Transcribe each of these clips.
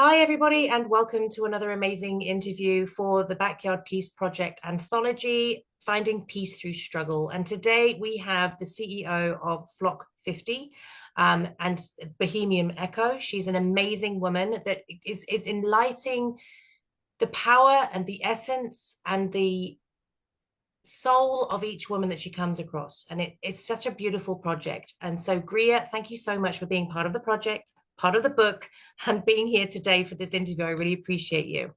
Hi, everybody, and welcome to another amazing interview for the Backyard Peace Project anthology, Finding Peace Through Struggle. And today we have the CEO of Flock 50 and Bohemian Ekko. She's an amazing woman that is enlightening the power and the essence and the soul of each woman that she comes across. And it's such a beautiful project. And so, Grier, thank you so much for being part of the project, part of the book, and being here today for this interview. I really appreciate you.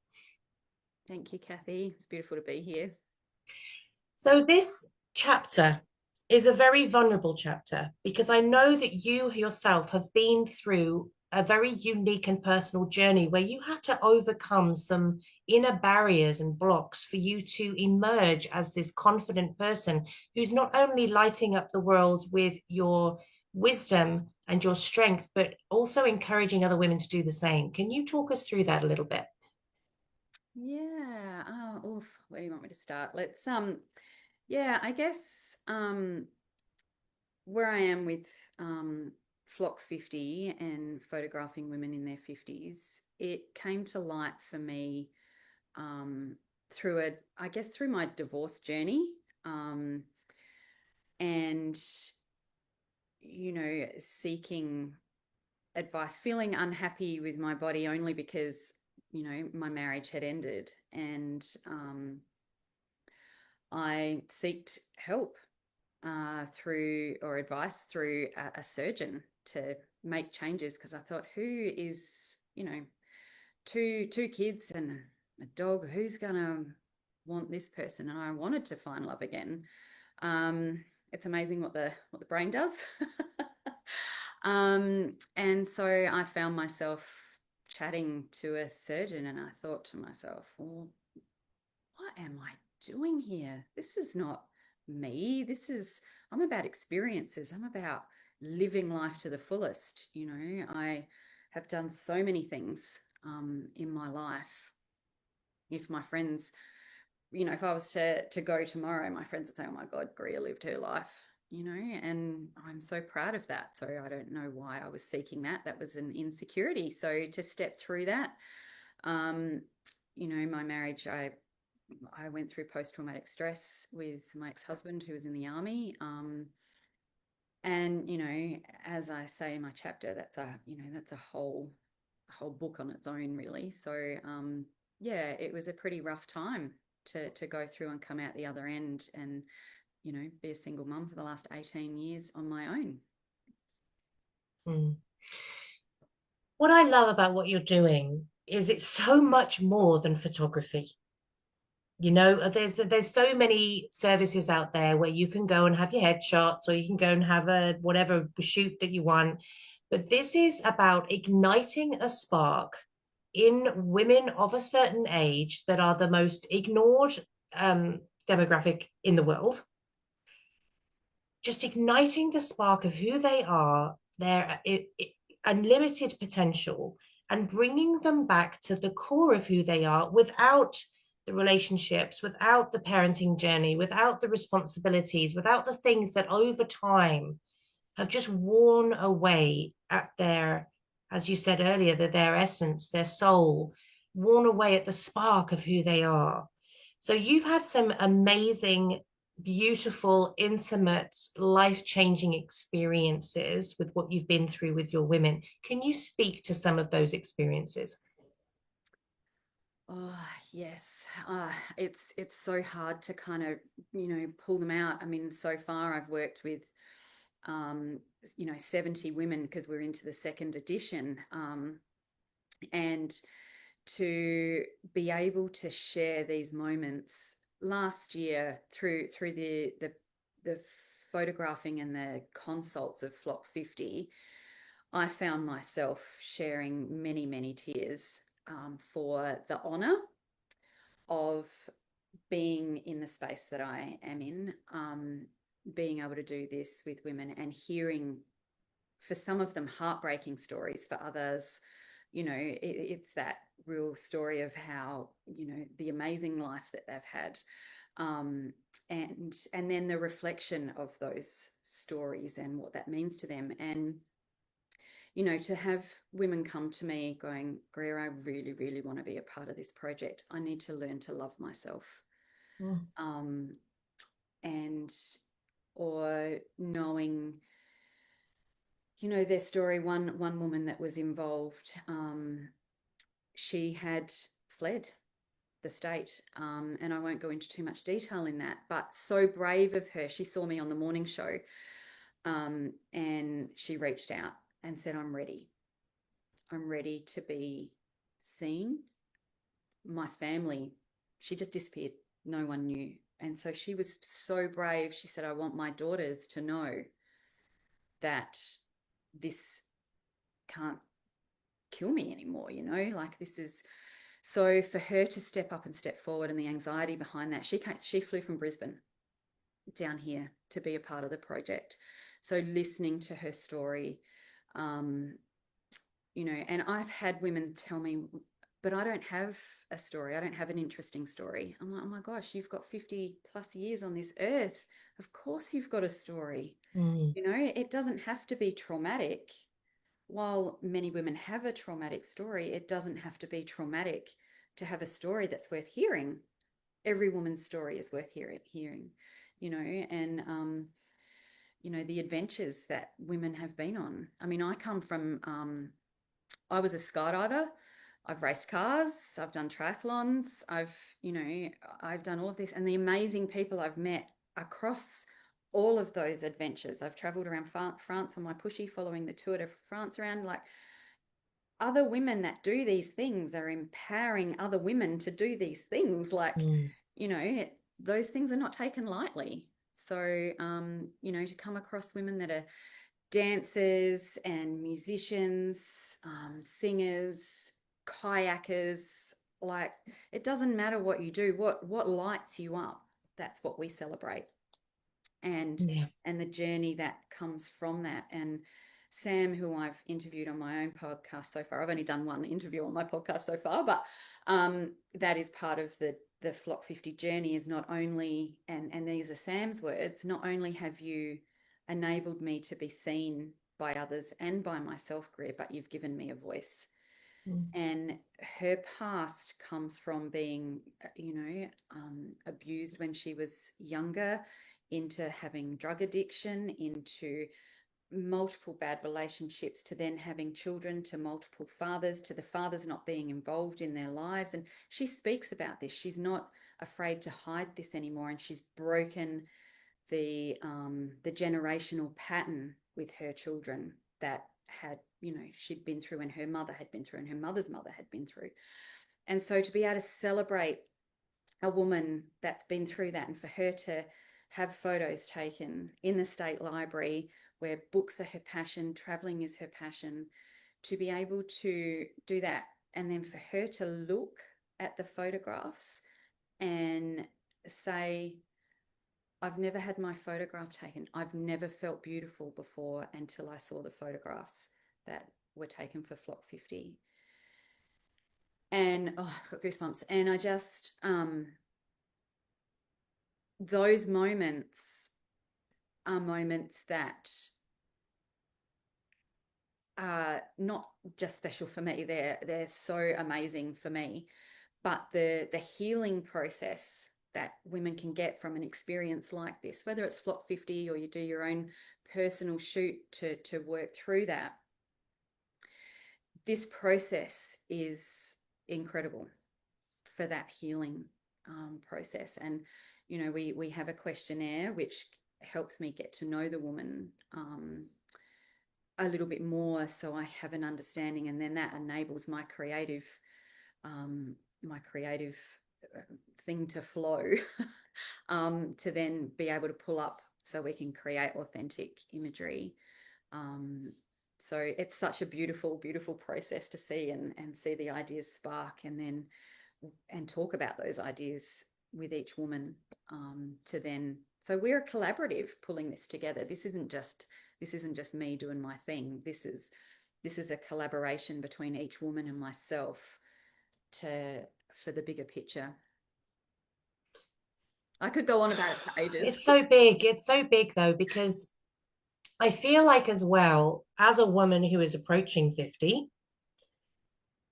Thank you, Kathy. It's beautiful to be here. So, this chapter is a very vulnerable chapter because I know that you yourself have been through a very unique and personal journey where you had to overcome some inner barriers and blocks for you to emerge as this confident person who's not only lighting up the world with your wisdom and your strength, but also encouraging other women to do the same. Can you talk us through that a little bit? Yeah. Oh, oof. Where do you want me to start? Yeah, I guess where I am with Flock 50 and photographing women in their 50s, it came to light for me through through my divorce journey. Um, and, seeking advice, feeling unhappy with my body only because my marriage had ended, and I sought help through or advice through a surgeon to make changes because I thought, who is two kids and a dog, who's gonna want this person? And I wanted to find love again. It's amazing what the brain does. And so I found myself chatting to a surgeon, and I thought to myself, well, what am I doing here? This is not me. I'm about experiences. I'm about living life to the fullest. I have done so many things in my life. If my friends, if I was to go tomorrow, my friends would say, oh my God, Grier lived her life, and I'm so proud of that. So I don't know why I was seeking that. That was an insecurity. So to step through that, um, my marriage, I went through post-traumatic stress with my ex-husband who was in the army. And as I say in my chapter, that's a whole book on its own, really. So yeah, it was a pretty rough time to go through and come out the other end, and be a single mum for the last 18 years on my own. Mm. What I love about what you're doing is it's so much more than photography. There's so many services out there where you can go and have your headshots, or you can go and have a whatever shoot that you want. But this is about igniting a spark in women of a certain age that are the most ignored demographic in the world. Just igniting the spark of who they are, their unlimited potential, and bringing them back to the core of who they are without the relationships, without the parenting journey, without the responsibilities, without the things that over time have just worn away at their, as you said earlier, that their essence, their soul, worn away at the spark of who they are. So you've had some amazing, beautiful, intimate, life-changing experiences with what you've been through with your women. Can you speak to some of those experiences? Oh, yes. It's so hard to kind of, pull them out. I mean, so far I've worked with 70 women because we're into the second edition. And to be able to share these moments last year through the photographing and the consults of Flock 50, I found myself sharing many, many tears for the honor of being in the space that I am in, being able to do this with women and hearing, for some of them, heartbreaking stories, for others, it's that real story of how, the amazing life that they've had. And then the reflection of those stories and what that means to them. And to have women come to me going, Grier, I really, really want to be a part of this project. I need to learn to love myself. Mm. Um, and, or knowing, their story. One woman that was involved, she had fled the state. And I won't go into too much detail in that, but so brave of her. She saw me on the morning show, and she reached out and said, I'm ready. I'm ready to be seen. My family, she just disappeared. No one knew. And so she was so brave. She said, I want my daughters to know that this can't kill me anymore, like this is. So for her to step up and step forward, and the anxiety behind that, she flew from Brisbane down here to be a part of the project. So listening to her story, um, and I've had women tell me, but I don't have a story. I don't have an interesting story. I'm like, oh my gosh, you've got 50 plus years on this earth. Of course you've got a story. Mm. It doesn't have to be traumatic. While many women have a traumatic story, it doesn't have to be traumatic to have a story that's worth hearing. Every woman's story is worth hearing, and the adventures that women have been on. I mean, I was a skydiver. I've raced cars. I've done triathlons. I've done all of this, and the amazing people I've met across all of those adventures. I've traveled around France on my pushy, following the Tour de France around. Like, other women that do these things are empowering other women to do these things. Like, Mm. those things are not taken lightly. So, to come across women that are dancers and musicians, singers, kayakers, like, it doesn't matter what you do, what lights you up, that's what we celebrate. and Yeah. and the journey that comes from that. And Sam, who I've interviewed on my own podcast so far, I've only done one interview on my podcast so far, but that is part of the Flock 50 journey, is not only, and these are Sam's words, not only have you enabled me to be seen by others and by myself, Grier, but you've given me a voice. Mm. And her past comes from being, abused when she was younger, into having drug addiction, into multiple bad relationships, to then having children, to multiple fathers, to the fathers not being involved in their lives. And she speaks about this. She's not afraid to hide this anymore, and she's broken the generational pattern with her children that had, she'd been through, and her mother had been through, and her mother's mother had been through. And so to be able to celebrate a woman that's been through that, and for her to have photos taken in the State Library, where books are her passion, traveling is her passion, to be able to do that, and then for her to look at the photographs and say, I've never had my photograph taken. I've never felt beautiful before until I saw the photographs that were taken for Flock 50. And I've got goosebumps. And I just, those moments are moments that are not just special for me. They're so amazing for me. But the healing process that women can get from an experience like this, whether it's Flock 50 or you do your own personal shoot to work through that, this process is incredible for that healing process. And we have a questionnaire which helps me get to know the woman a little bit more, so I have an understanding, and then that enables my creative thing to flow, to then be able to pull up so we can create authentic imagery. So it's such a beautiful, beautiful process to see, and see the ideas spark, and talk about those ideas with each woman, to then. So we're a collaborative pulling this together. This isn't just me doing my thing. This is a collaboration between each woman and myself for the bigger picture. I could go on about it for ages. It's so big. It's so big though, because I feel like as well, as a woman who is approaching 50,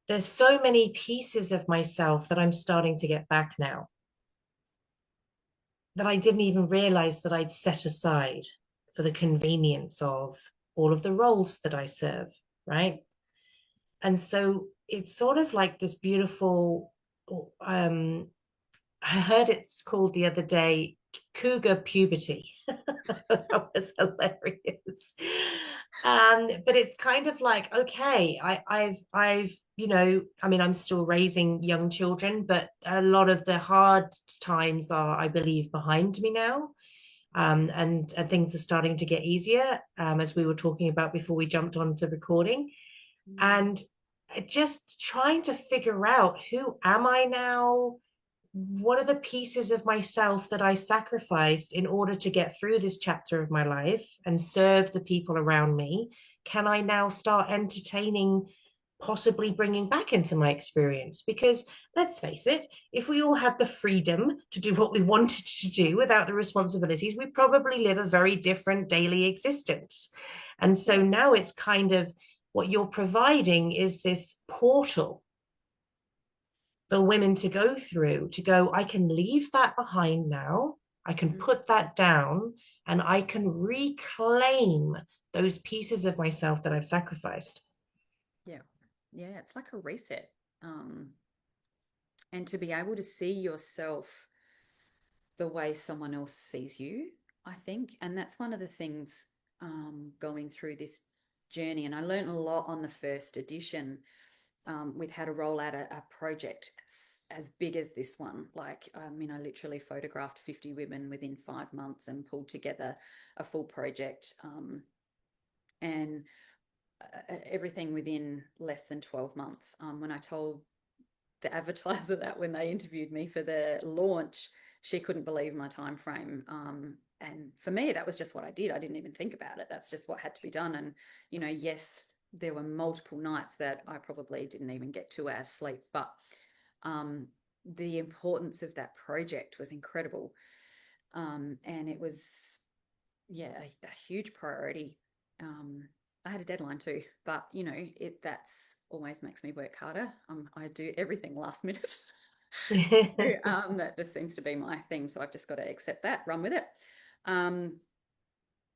there's so many pieces of myself that I'm starting to get back now that I didn't even realize that I'd set aside for the convenience of all of the roles that I serve, right? And so it's sort of like this beautiful, um, I heard it's called the other day cougar puberty. That was hilarious. But it's kind of like, okay, I mean, I'm still raising young children, but a lot of the hard times are, I believe, behind me now. And things are starting to get easier, as we were talking about before we jumped onto recording. Mm. And just trying to figure out, who am I now? What are the pieces of myself that I sacrificed in order to get through this chapter of my life and serve the people around me? Can I now start entertaining, possibly bringing back into my experience? Because let's face it, if we all had the freedom to do what we wanted to do without the responsibilities, we probably live a very different daily existence. And so Yes. now it's kind of, what you're providing is this portal for women to go through, to go, I can leave that behind now. I can Mm. put that down, and I can reclaim those pieces of myself that I've sacrificed. Yeah. Yeah, it's like a reset. Um, and to be able to see yourself the way someone else sees you, I think. And that's one of the things going through this journey. And I learned a lot on the first edition with how to roll out a project as big as this one. Like, I mean, I literally photographed 50 women within 5 months and pulled together a full project. And everything within less than 12 months. When I told the advertiser that when they interviewed me for the launch, she couldn't believe my time frame. And for me, that was just what I did. I didn't even think about it. That's just what had to be done. And, yes, there were multiple nights that I probably didn't even get 2 hours sleep, but um, the importance of that project was incredible. And it was, yeah, a huge priority. I had a deadline too, but that's always makes me work harder. I do everything last minute. That just seems to be my thing, so I've just got to accept that, run with it. Um,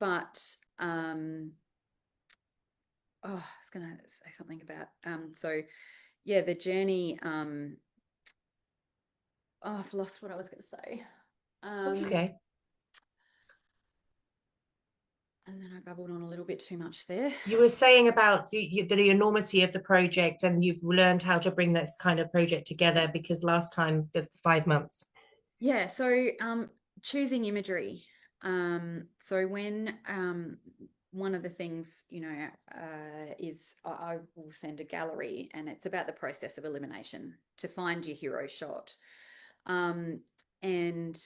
but oh, I was going to say something about so yeah, the journey. Oh, I've lost what I was going to say. That's Um, okay. and then I babbled on a little bit too much there. You were saying about the enormity of the project, and you've learned how to bring this kind of project together, because last time, the 5 months. Yeah, so choosing imagery. So when one of the things, is I will send a gallery, and it's about the process of elimination to find your hero shot. Um, and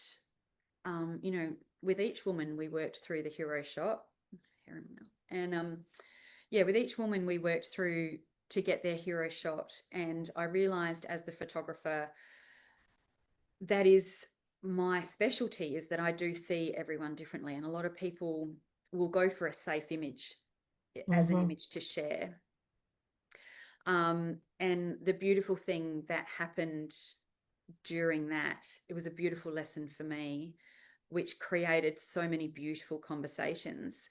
with each woman, we worked through the hero shot. And yeah, with each woman, we worked through to get their hero shot. And I realized as the photographer, that is my specialty, is that I do see everyone differently. And a lot of people will go for a safe image as an Mm-hmm. image to share. And the beautiful thing that happened during that, it was a beautiful lesson for me, which created so many beautiful conversations,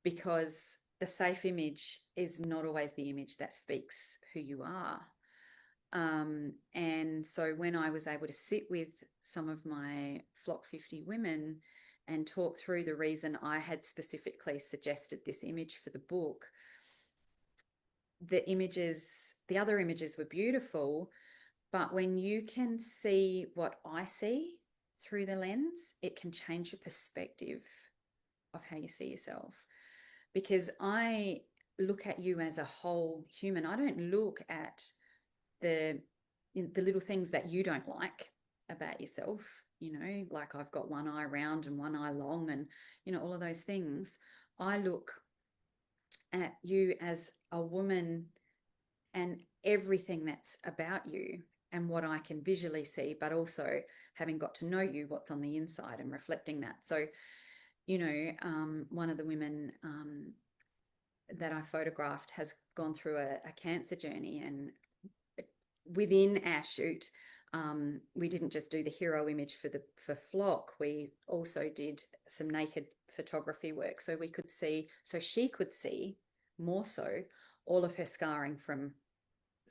because the safe image is not always the image that speaks who you are. And so when I was able to sit with some of my Flock 50 women and talk through the reason I had specifically suggested this image for the book, the other images were beautiful, but when you can see what I see through the lens, it can change your perspective of how you see yourself. Because I look at you as a whole human. I don't look at the the little things that you don't like about yourself, like I've got one eye round and one eye long, and all of those things. I look at you as a woman and everything that's about you and what I can visually see, but also having got to know you, what's on the inside and reflecting that. So one of the women that I photographed has gone through a cancer journey, and within our shoot, we didn't just do the hero image for Flock. We also did some naked photography work, so she could see more so all of her scarring from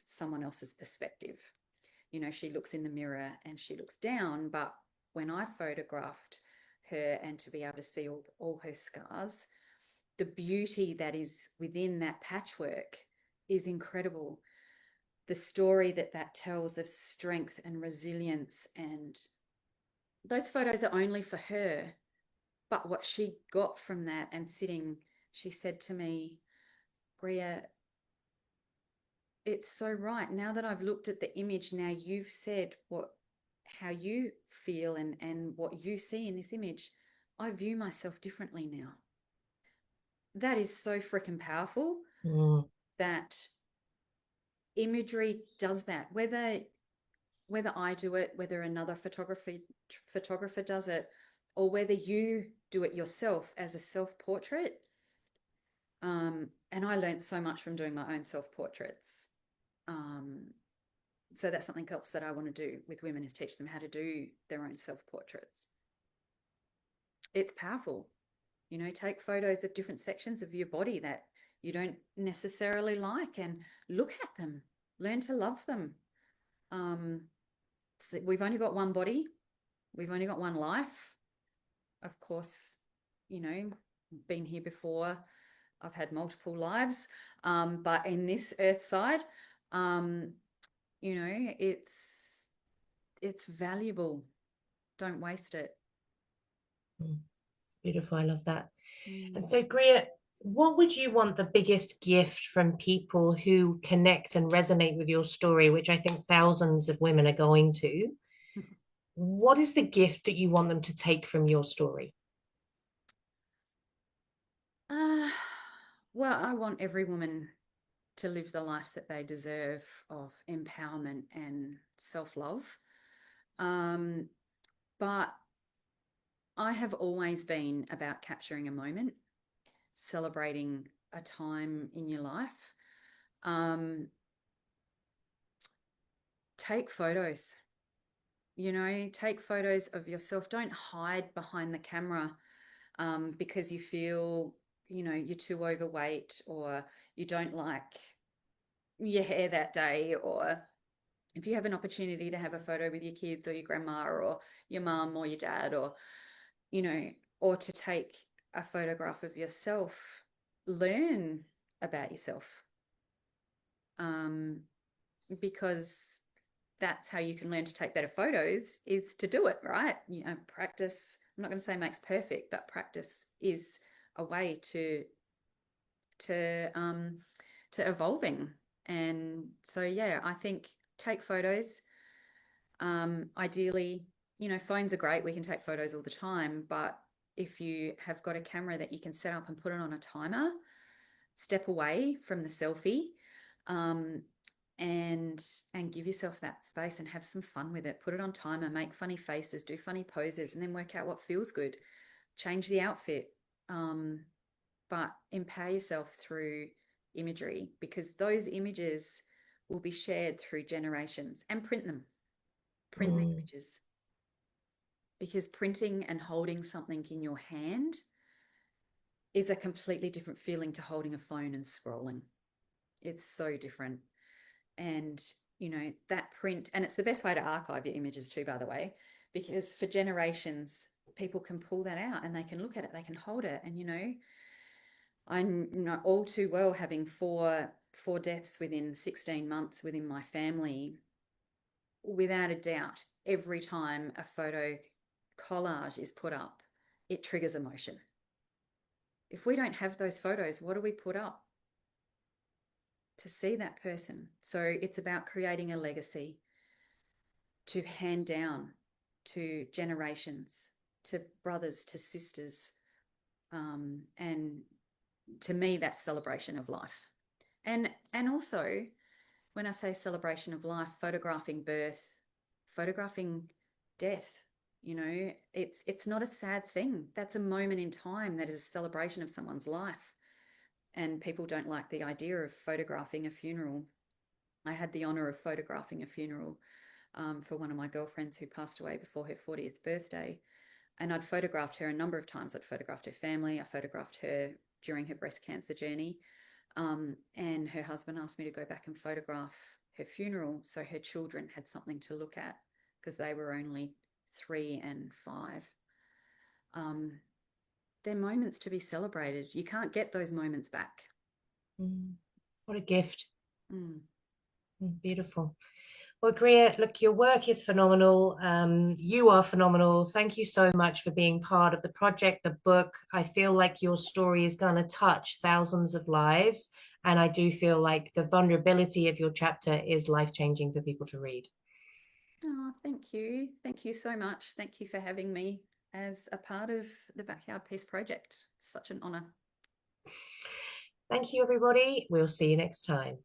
someone else's perspective. She looks in the mirror and she looks down, but when I photographed her, and to be able to see all her scars, the beauty that is within that patchwork is incredible. The story that tells of strength and resilience, and those photos are only for her, but what she got from that, and sitting, she said to me, Grier, it's so right. Now that I've looked at the image, now you've said how you feel and what you see in this image, I view myself differently now. That is so freaking powerful. That imagery does that. Whether I do it, whether another photographer does it, or whether you do it yourself as a self-portrait. And I learned so much from doing my own self-portraits. So that's something else that I want to do with women, is teach them how to do their own self-portraits. It's powerful. Take photos of different sections of your body that you don't necessarily like, and look at them, learn to love them. So we've only got one body. We've only got one life. Of course, been here before. I've had multiple lives. But in this earth side, it's valuable. Don't waste it. Beautiful. I love that. And so, Grier, what would you want the biggest gift from people who connect and resonate with your story, which I think thousands of women are going to? What is the gift that you want them to take from your story? Well, I want every woman to live the life that they deserve, of empowerment and self-love. But I have always been about capturing a moment, celebrating a time in your life. Take photos. Take photos of yourself. Don't hide behind the camera because you feel, you're too overweight, or you don't like your hair that day, or if you have an opportunity to have a photo with your kids or your grandma or your mum or your dad, or, or to take a photograph of yourself, learn about yourself. Because that's how you can learn to take better photos, is to do it, right? Practice. I'm not going to say makes perfect, but practice is a way to evolving. And so, yeah, I think take photos. Ideally, phones are great. We can take photos all the time, but if you have got a camera that you can set up and put it on a timer, step away from the selfie, and give yourself that space and have some fun with it. Put it on timer, make funny faces, do funny poses, and then work out what feels good. Change the outfit, but empower yourself through imagery, because those images will be shared through generations. And print them. Print the images, because printing and holding something in your hand is a completely different feeling to holding a phone and scrolling. It's so different. And that print, and it's the best way to archive your images too, by the way, because for generations people can pull that out and they can look at it, they can hold it. And I'm all too well having four deaths within 16 months within my family. Without a doubt, every time a photo collage is put up, it triggers emotion. If we don't have those photos, what do we put up? To see that person. So it's about creating a legacy to hand down to generations, to brothers, to sisters. And to me, that's celebration of life. And also, when I say celebration of life, photographing birth, photographing death, You know, it's not a sad thing. That's a moment in time. That is a celebration of someone's life. And people don't like the idea of photographing a funeral. I had the honor of photographing a funeral for one of my girlfriends who passed away before her 40th birthday. And I'd photographed her a number of times. I'd photographed her family. I photographed her during her breast cancer journey. And her husband asked me to go back and photograph her funeral so her children had something to look at because they were only 3 and 5. Um, they're moments to be celebrated. You can't get those moments back. What a gift. Mm. Beautiful. Well, Grier, look, your work is phenomenal. You are phenomenal. Thank you so much for being part of the project, the book. I feel like your story is going to touch thousands of lives. And I do feel like the vulnerability of your chapter is life-changing for people to read. Oh, thank you. Thank you so much. Thank you for having me as a part of the Backyard Peace Project. It's such an honor. Thank you, everybody. We'll see you next time.